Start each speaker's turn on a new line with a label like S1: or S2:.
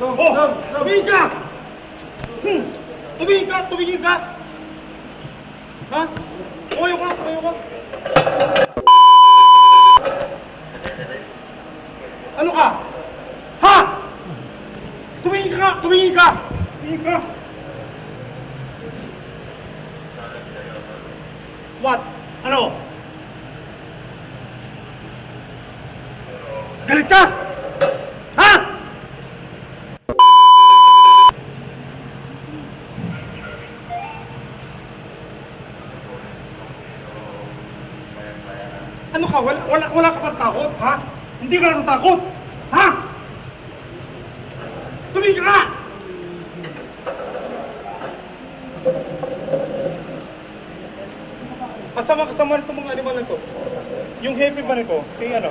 S1: Tumingin ka! Tumingin ka! Tumingin ka! Ha? Tumayo ka! Tumayo ka! Ano ka? Ha? Tumingin ka! Tumingin ka! Tumingin ka! What? Ano? Galit ka? Ha? Ano ka? Wala ka bang takot, ha? Hindi ka natatakot, ha? Tumigil ka! Kasama nito mga animal na to. Yung heavy ba nito? Si ano?